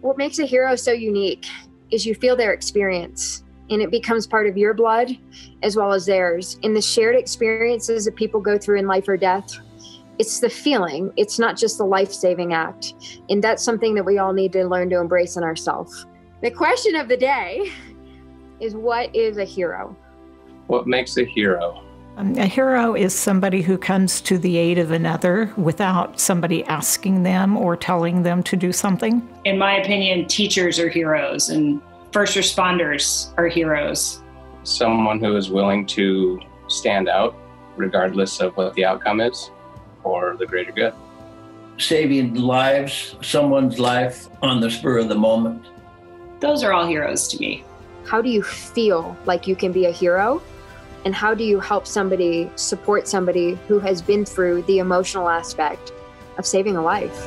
What makes a hero so unique is you feel their experience, and it becomes part of your blood as well as theirs. In the shared experiences that people go through in life or death, it's the feeling. It's not just the life-saving act. And that's something that we all need to learn to embrace in ourselves. The question of the day is, what is a hero? What makes a hero? A hero is somebody who comes to the aid of another without somebody asking them or telling them to do something. In my opinion, teachers are heroes and first responders are heroes. Someone who is willing to stand out regardless of what the outcome is for the greater good. Saving lives, someone's life on the spur of the moment. Those are all heroes to me. How do you feel like you can be a hero? And how do you help somebody, support somebody who has been through the emotional aspect of saving a life?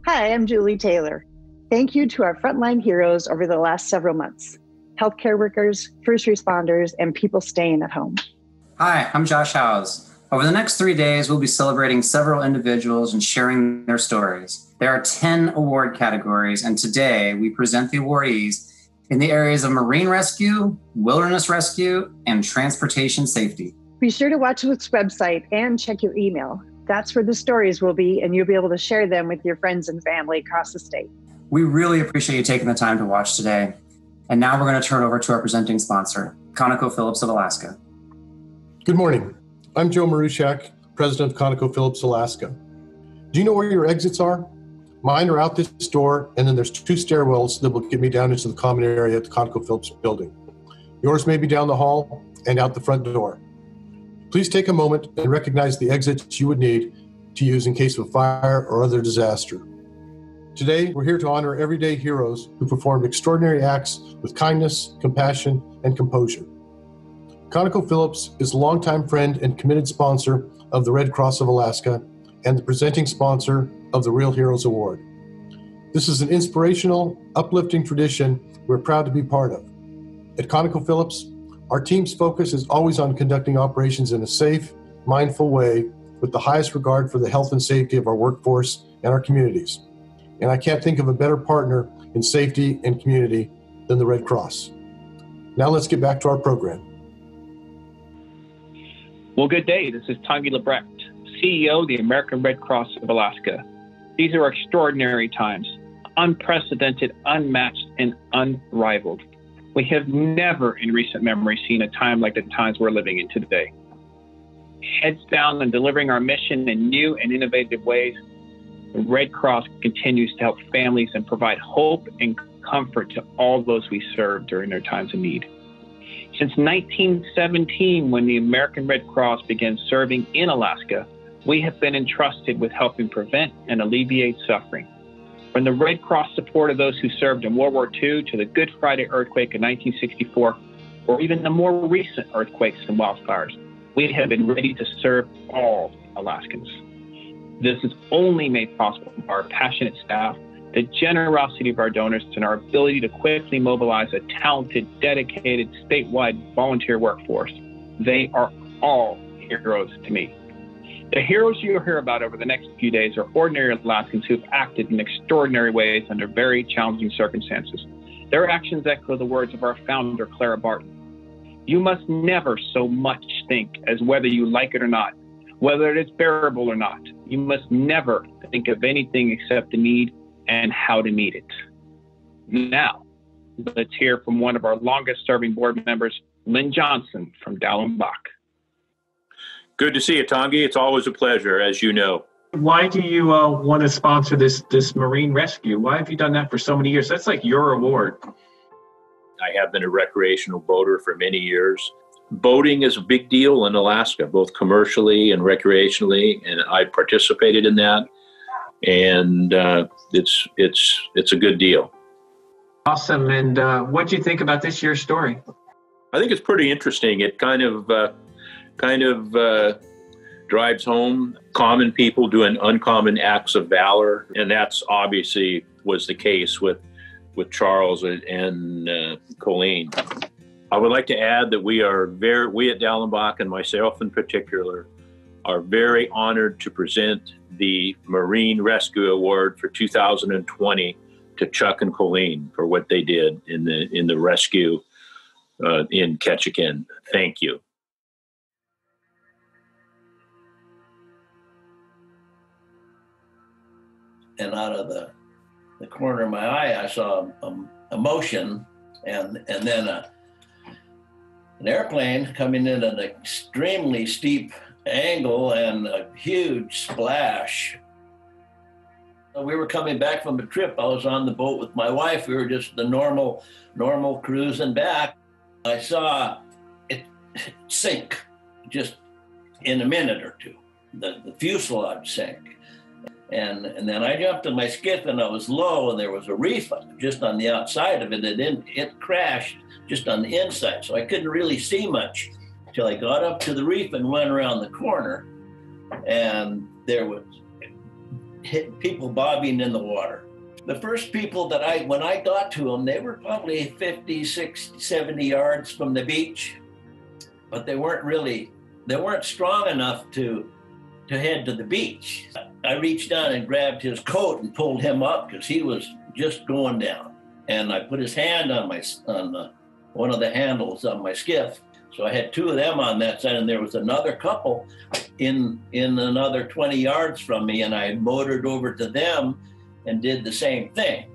Hi, I'm Julie Taylor. Thank you to our frontline heroes over the last several months. Healthcare workers, first responders, and people staying at home. Hi, I'm Josh Howes. Over the next 3 days, we'll be celebrating several individuals and sharing their stories. There are 10 award categories, and today we present the awardees in the areas of marine rescue, wilderness rescue, and transportation safety. Be sure to watch this website and check your email. That's where the stories will be, and you'll be able to share them with your friends and family across the state. We really appreciate you taking the time to watch today. And now we're going to turn over to our presenting sponsor, ConocoPhillips of Alaska. Good morning. I'm Joe Marushak, president of ConocoPhillips Alaska. Do you know where your exits are? Mine are out this door, and then there's 2 stairwells that will get me down into the common area at the ConocoPhillips building. Yours may be down the hall and out the front door. Please take a moment and recognize the exits you would need to use in case of a fire or other disaster. Today, we're here to honor everyday heroes who performed extraordinary acts with kindness, compassion, and composure. ConocoPhillips is a longtime friend and committed sponsor of the Red Cross of Alaska and the presenting sponsor of the Real Heroes Award. This is an inspirational, uplifting tradition we're proud to be part of. At ConocoPhillips, our team's focus is always on conducting operations in a safe, mindful way with the highest regard for the health and safety of our workforce and our communities. And I can't think of a better partner in safety and community than the Red Cross. Now let's get back to our program. Well, good day. This is Tanguy Lebrecht, CEO of the American Red Cross of Alaska. These are extraordinary times, unprecedented, unmatched, and unrivaled. We have never in recent memory seen a time like the times we're living in today. Heads down and delivering our mission in new and innovative ways, the Red Cross continues to help families and provide hope and comfort to all those we serve during their times of need. Since 1917, when the American Red Cross began serving in Alaska, we have been entrusted with helping prevent and alleviate suffering. From the Red Cross support of those who served in World War II to the Good Friday earthquake in 1964, or even the more recent earthquakes and wildfires, we have been ready to serve all Alaskans. This is only made possible by our passionate staff, the generosity of our donors, and our ability to quickly mobilize a talented, dedicated, statewide volunteer workforce. They are all heroes to me. The heroes you'll hear about over the next few days are ordinary Alaskans who've acted in extraordinary ways under very challenging circumstances. Their actions echo the words of our founder, Clara Barton. You must never so much think as whether you like it or not, whether it is bearable or not. You must never think of anything except the need and how to meet it. Now, let's hear from one of our longest serving board members, Lynn Johnson from Dallenbach. Good to see you, Tanguy. It's always a pleasure, as you know. Why do you want to sponsor this marine rescue? Why have you done that for so many years? That's like your award. I have been a recreational boater for many years. Boating is a big deal in Alaska, both commercially and recreationally, and I participated in that. And it's a good deal. Awesome. And what do you think about this year's story? I think it's pretty interesting. It kind of drives home common people doing uncommon acts of valor, and that's obviously was the case with Charles and Colleen. I would like to add that we at Dallenbach, and myself in particular, are very honored to present the Marine Rescue Award for 2020 to Chuck and Colleen for what they did in the rescue in Ketchikan. Thank you. And out of the corner of my eye, I saw a motion, and then an airplane coming in at an extremely steep angle and a huge splash. We were coming back from a trip. I was on the boat with my wife. We were just the normal cruising back. I saw it sink just in a minute or two. The fuselage sank. And then I jumped in my skiff, and I was low, and there was a reef just on the outside of it. It crashed just on the inside, so I couldn't really see much until I got up to the reef and went around the corner, and there was people bobbing in the water. The first people that when I got to them, they were probably 50, 60, 70 yards from the beach, but they weren't strong enough to head to the beach. I reached down and grabbed his coat and pulled him up because he was just going down. And I put his hand on one of the handles on my skiff. So I had two of them on that side, and there was another couple in another 20 yards from me, and I motored over to them and did the same thing.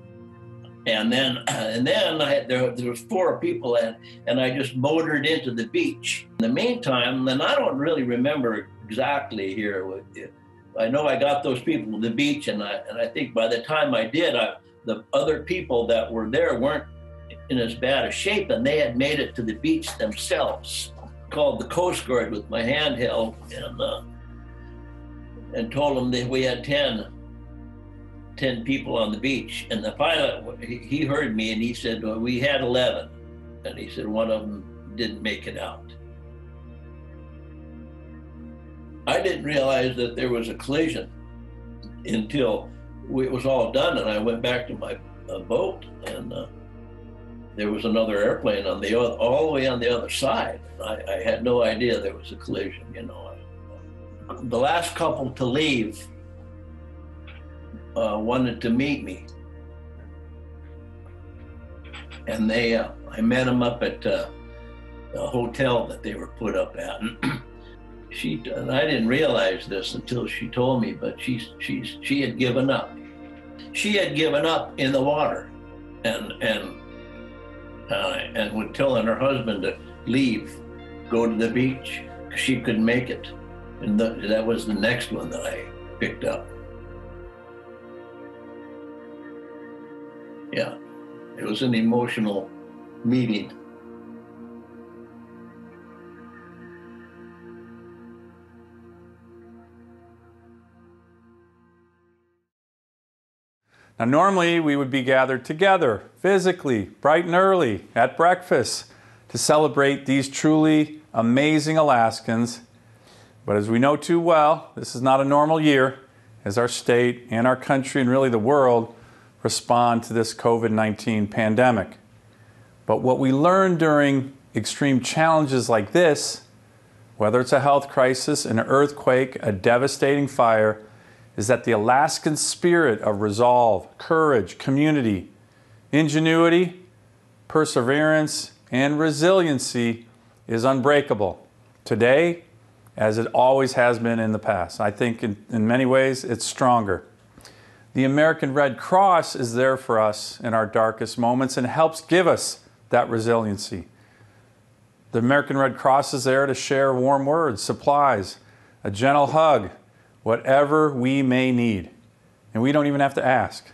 And then there was four people, and I just motored into the beach. In the meantime, and I don't really remember exactly here. I know I got those people to the beach, and I think by the time I did, the other people that were there weren't in as bad a shape, and they had made it to the beach themselves. Called the Coast Guard with my hand held, and told them that we had 10 people on the beach. And the pilot, he heard me, and he said, well, we had 11. And he said one of them didn't make it out. I didn't realize that there was a collision until it was all done, and I went back to my boat, and there was another airplane all the way on the other side. I had no idea there was a collision, you know. The last couple to leave wanted to meet me, and I met them up at a hotel that they were put up at. And I didn't realize this until she told me, but she had given up. She had given up in the water, and was telling her husband to leave, go to the beach, because she couldn't make it. And that was the next one that I picked up. Yeah, it was an emotional meeting. Now, normally we would be gathered together physically, bright and early, at breakfast to celebrate these truly amazing Alaskans. But as we know too well, this is not a normal year as our state and our country and really the world respond to this COVID-19 pandemic. But what we learn during extreme challenges like this, whether it's a health crisis, an earthquake, a devastating fire, is that the Alaskan spirit of resolve, courage, community, ingenuity, perseverance, and resiliency is unbreakable today, as it always has been in the past. I think in many ways it's stronger. The American Red Cross is there for us in our darkest moments and helps give us that resiliency. The American Red Cross is there to share warm words, supplies, a gentle hug, whatever we may need. And we don't even have to ask.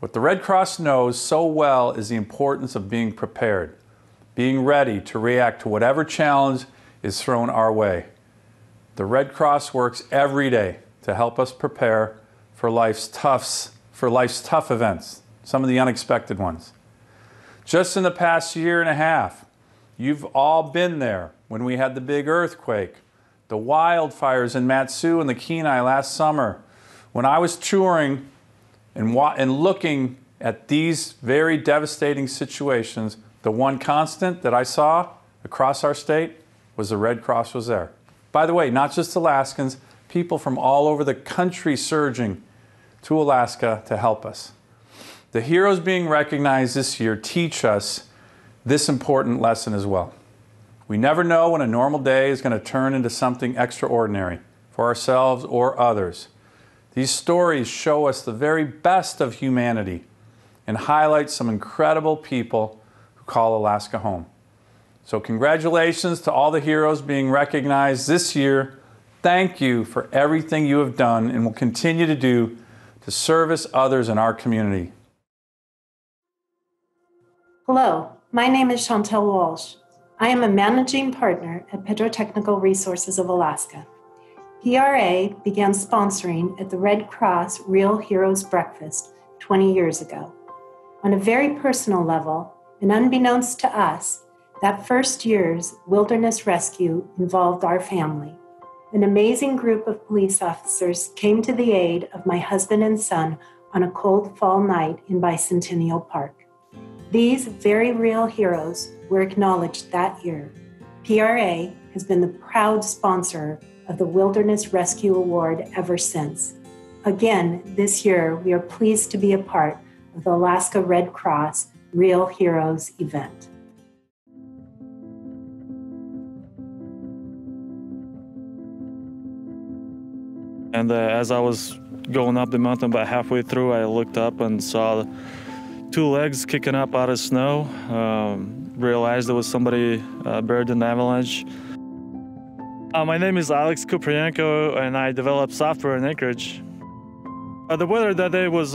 What the Red Cross knows so well is the importance of being prepared, being ready to react to whatever challenge is thrown our way. The Red Cross works every day to help us prepare for life's tough events, some of the unexpected ones. Just in the past year and a half, you've all been there when we had the big earthquake, the wildfires in Matsu and the Kenai last summer. When I was touring and looking at these very devastating situations, the one constant that I saw across our state was the Red Cross was there. By the way, not just Alaskans, people from all over the country surging to Alaska to help us. The heroes being recognized this year teach us this important lesson as well. We never know when a normal day is going to turn into something extraordinary for ourselves or others. These stories show us the very best of humanity and highlight some incredible people who call Alaska home. So congratulations to all the heroes being recognized this year. Thank you for everything you have done and will continue to do to service others in our community. Hello, my name is Chantel Walsh. I am a managing partner at Petrotechnical Resources of Alaska. PRA began sponsoring at the Red Cross Real Heroes Breakfast 20 years ago. On a very personal level, and unbeknownst to us, that first year's wilderness rescue involved our family. An amazing group of police officers came to the aid of my husband and son on a cold fall night in Bicentennial Park. These very real heroes were acknowledged that year. PRA has been the proud sponsor of the Wilderness Rescue Award ever since. Again, this year, we are pleased to be a part of the Alaska Red Cross Real Heroes event. And as I was going up the mountain, about halfway through, I looked up and saw two legs kicking up out of snow. Realized there was somebody buried in the avalanche. My name is Alex Kuprienko, and I develop software in Anchorage. The weather that day was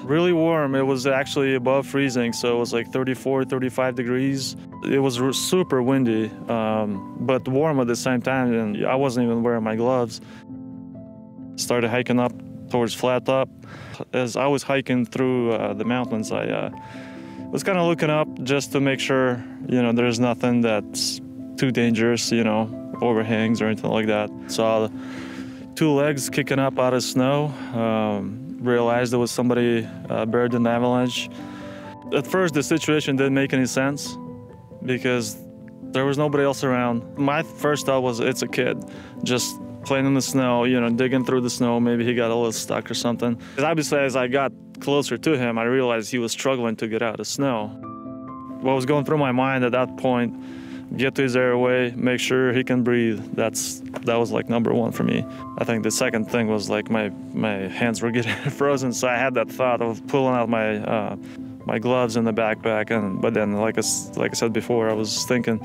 really warm. It was actually above freezing, so it was like 34, 35 degrees. It was super windy, but warm at the same time, and I wasn't even wearing my gloves. Started hiking up towards Flat Top. As I was hiking through the mountains, I was kind of looking up just to make sure, there's nothing that's too dangerous, overhangs or anything like that. Saw two legs kicking up out of snow. Realized there was somebody buried in the avalanche. At first, the situation didn't make any sense because there was nobody else around. My first thought was, it's a kid, just playing in the snow, digging through the snow. Maybe he got a little stuck or something. Because obviously, as I got closer to him, I realized he was struggling to get out of snow. What was going through my mind at that point, get to his airway, make sure he can breathe. That was like number one for me. I think the second thing was like my hands were getting frozen, so I had that thought of pulling out my gloves in the backpack. But then, like I said before, I was thinking,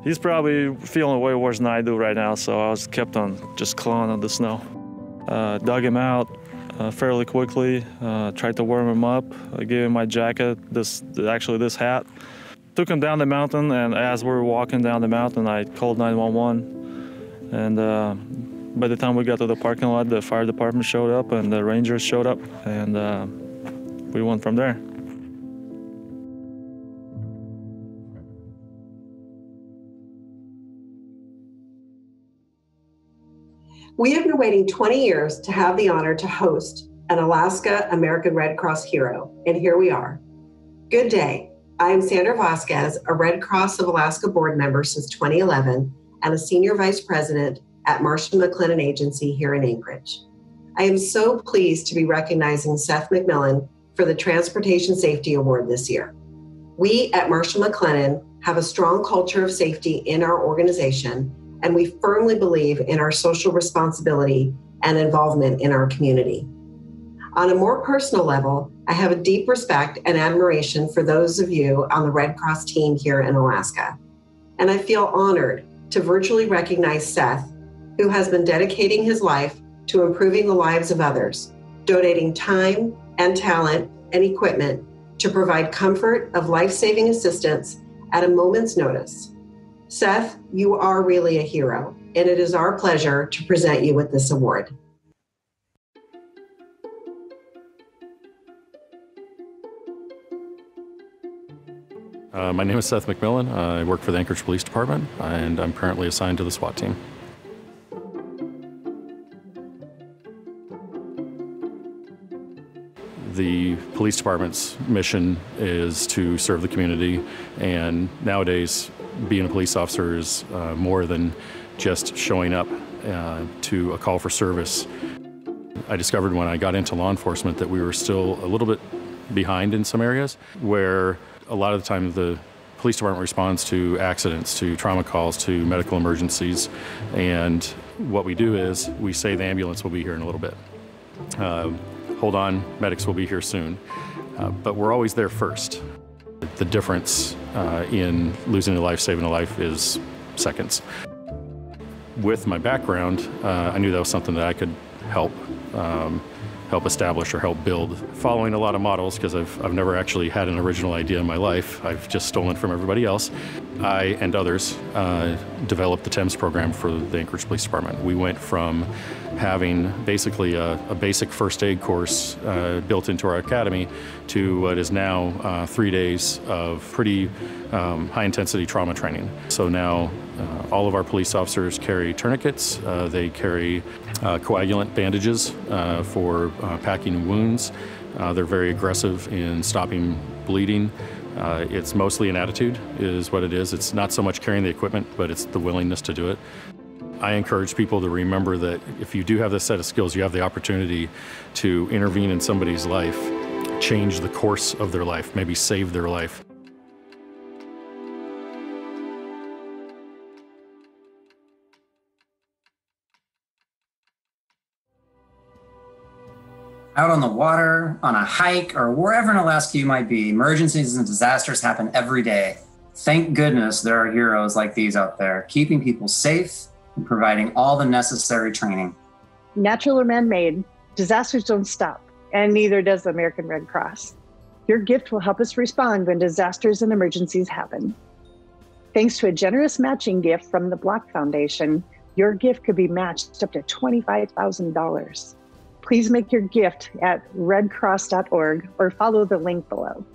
he's probably feeling way worse than I do right now, so I was kept on just clawing at the snow. Dug him out fairly quickly, tried to warm him up. I gave him my jacket, this hat. Took him down the mountain, and as we were walking down the mountain, I called 911. And by the time we got to the parking lot, the fire department showed up and the rangers showed up, and we went from there. We have been waiting 20 years to have the honor to host an Alaska American Red Cross hero, and here we are. Good day. I am Sandra Vasquez, a Red Cross of Alaska board member since 2011 and a senior vice president at Marshall McMillan Agency here in Anchorage. I am so pleased to be recognizing Seth McMillan for the Transportation Safety Award this year. We at Marshall McMillan have a strong culture of safety in our organization, and we firmly believe in our social responsibility and involvement in our community. On a more personal level, I have a deep respect and admiration for those of you on the Red Cross team here in Alaska. And I feel honored to virtually recognize Seth, who has been dedicating his life to improving the lives of others, donating time and talent and equipment to provide comfort of life-saving assistance at a moment's notice. Seth, you are really a hero, and it is our pleasure to present you with this award. My name is Seth McMillan. I work for the Anchorage Police Department, and I'm currently assigned to the SWAT team. The police department's mission is to serve the community, and nowadays being a police officer is more than just showing up to a call for service. I discovered when I got into law enforcement that we were still a little bit behind in some areas, where a lot of the time the police department responds to accidents, to trauma calls, to medical emergencies, and what we do is we say the ambulance will be here in a little bit. Hold on, medics will be here soon. But we're always there first. The difference in losing a life, saving a life is seconds. With my background, I knew that was something that I could help establish or help build. Following a lot of models, because I've never actually had an original idea in my life. I've just stolen from everybody else. I and others developed the TEMS program for the Anchorage Police Department. We went from having basically a basic first aid course built into our academy to what is now 3 days of pretty high-intensity trauma training. So now all of our police officers carry tourniquets. They carry coagulant bandages for packing wounds. They're very aggressive in stopping bleeding. It's mostly an attitude is what it is. It's not so much carrying the equipment, but it's the willingness to do it. I encourage people to remember that if you do have this set of skills, you have the opportunity to intervene in somebody's life, change the course of their life, maybe save their life. Out on the water, on a hike, or wherever in Alaska you might be, emergencies and disasters happen every day. Thank goodness there are heroes like these out there, keeping people safe and providing all the necessary training. Natural or man-made, disasters don't stop, and neither does the American Red Cross. Your gift will help us respond when disasters and emergencies happen. Thanks to a generous matching gift from the Block Foundation, your gift could be matched up to $25,000. Please make your gift at redcross.org or follow the link below.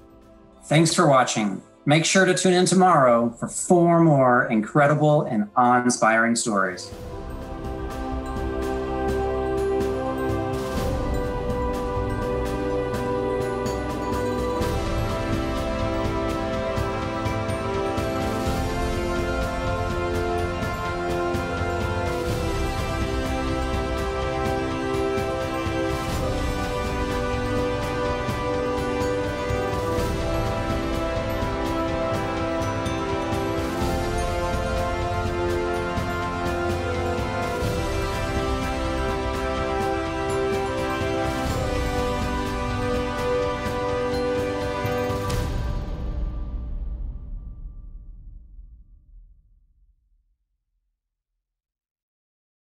Thanks for watching. Make sure to tune in tomorrow for 4 more incredible and awe-inspiring stories.